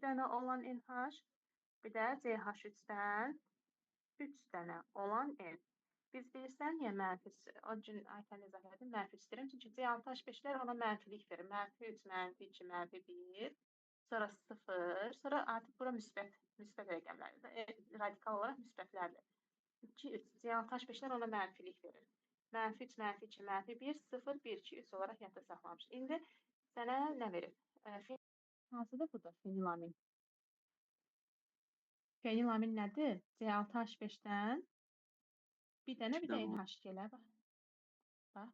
2 dənə olan NH, bir də CH3-dən 3 dənə olan N. Biz bilirsən niyə mənfi, o gün Aytən izah edim, mənfi istəyirəm. Çünki C6H5-lər ona mənfilik verir. -3, -2, -1, sonra 0, sonra artıq bura müsbət rəqəmlərdir. Radikal olaraq müsbətlərdir. 2, 3, C6H5-lər ona mənfilik verir. -3, -2, -1, 0, 1, 2, 3 olaraq yadda saxlamış. İndi sənə nə verir? Hansıdır bu da fenilamin? Fenilamin nədir? C6H5-dən bir dənə bir də NH gələr. Bax.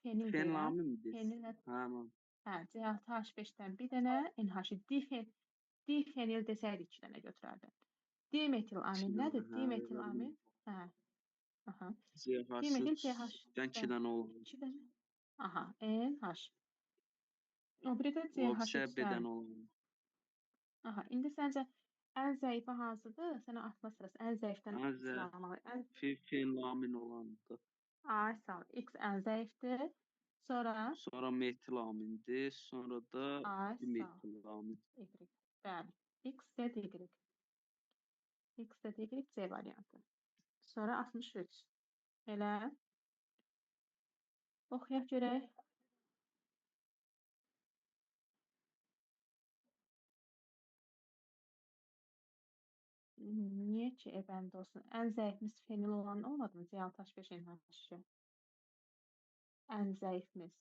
Fenil deyirəm. Fenilamin mi deyirsən? Fenil nədir? Tamam. Hə, C6H5-dən bir dənə NH, difenil desəydik 2 dənə götürərdin. Dimetilamin nədir? Dimetilamin. Hə. Aha. Dimetil CH3-dən 2 dənə olur. 2 dənə. Aha, NH. O biri də O bir bir CH3-dən. dənə olur. Aha, indi səncə ən zəifi hansıdır? Sənə atma sırası ən zəifdən sıralamalıyıq. Fenilamin olandır. Ay sağ ol. X ən zəifdir. Sonra metilamindir, sonra da dimetilamin. Y. Bəli. X, Z, Y. X, Z, Y, C variantı. Sonra 63. Elə. Oxuyaq görək. Niyə ki, bəndə olsun? Ən zəifimiz fenil olan olmadı mı? C6H5 NH. Ən zəifimiz.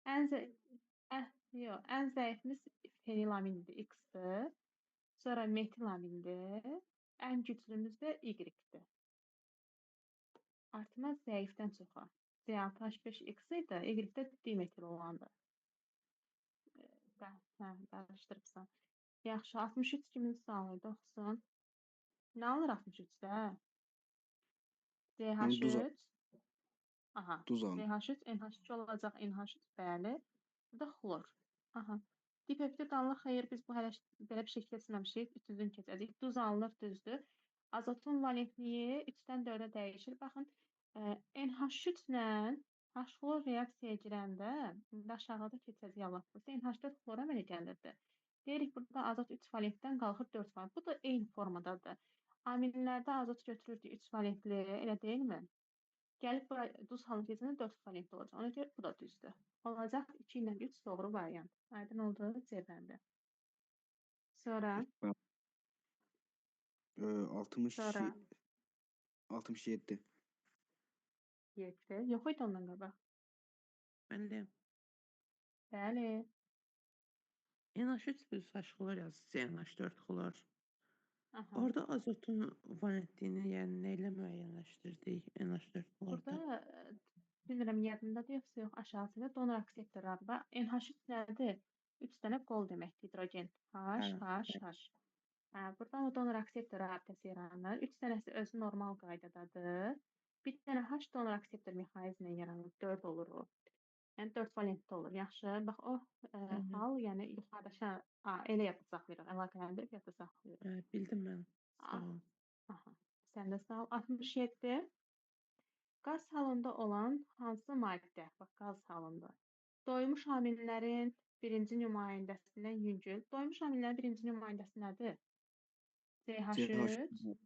Ən zəifimiz fenilamindir, X-dir. Sonra metilamindir. Ən güclümüz də Y-dir. Artmaz zəifdən çoxa. C6H5X idi, Y-də dimetil olandır. Qarışdırıbsan. Yaxşı, 63 kimin sualıydı, oxusun. Nə alır 63-də? CH3. Aha, CH3, NH2 olacaq, NH3, bəli. Bu da xlor. Aha. Dipeptid alınır, xeyr, biz bu hələ belə bir şey keçməmişik, üçüncünü keçəcəyik. Duz alınır, düzdür. Azotun valentliyi 3-dən 4-ə dəyişir. Baxın, NH3-lə H-xlor reaksiyaya girəndə, indi aşağıda keçəcək Allah. NH4 xlora mənə gəlirdi. Deyirik, burada azot 3 valentdən qalxır 4 valent. Bu da eyni formadadır. Aminlərdə azot götürürdük 3 valentli, elə deyilmi? Gəlib duz halını keçəndə 4 valentli olacaq. Ona görə bu da düzdür. Olacaq 2 ilə 3 doğru variant. Aydın oldu C bəndi. Sonra 67. 7. Yox idi ondan qabaq. Bəli. Bəli. NH3 plus H-xlor yazısı, NH4 xlor. Orada azotun valentliyini, yəni nə ilə müəyyənləşdirdik NH4 xlorda? Burada bilmirəm yadındadır yoxsa yox, aşağısında donor akseptorları var. NH3 nədir? 3 dənə qol deməkdir, hidrogen. H. Burada o donor akseptor abidəsi yaranır. 3 dənəsi özü normal qaydadadır. Bir dənə H donor akseptor mexanizmlə yaranır. 4 olur o. Yəni 4 valentli olur. Yaxşı. Bax o hal, yəni yuxarıda elə yadda saxlayırıq. Əlaqələndirib yadda saxlayırıq. Bildim mən. Sağ ol. Aha. Sən də sağ ol. 67. Qaz halında olan hansı maddə? Bax, qaz halında. Doymuş amillərin birinci nümayəndəsindən yüngül. Doymuş amillərin birinci nümayəndəsi nədir? CH3.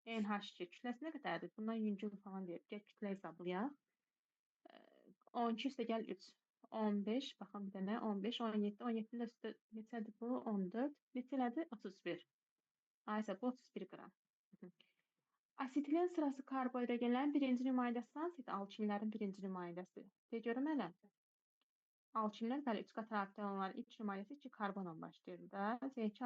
NH2. Kütləsi nə qədərdir? Bundan yüngül falan deyir. Gəl kütlə hesablayaq. 12 üstə gəl 3. 15. Baxın bir dənə. 15, 17. 17-nin üstə neçədir bu? 14. Neçə elədi? 31. Aysə, bu 31 qram. Asetilen sırası karbohidrogenlərin birinci nümayəndəsi hansıdır? Alkinlərin birinci nümayəndəsi. De görüm elə. Alkinlər bəli 3 qat rabitə olanlar ilk nümayəndəsi 2 karbonla başlayır da. C2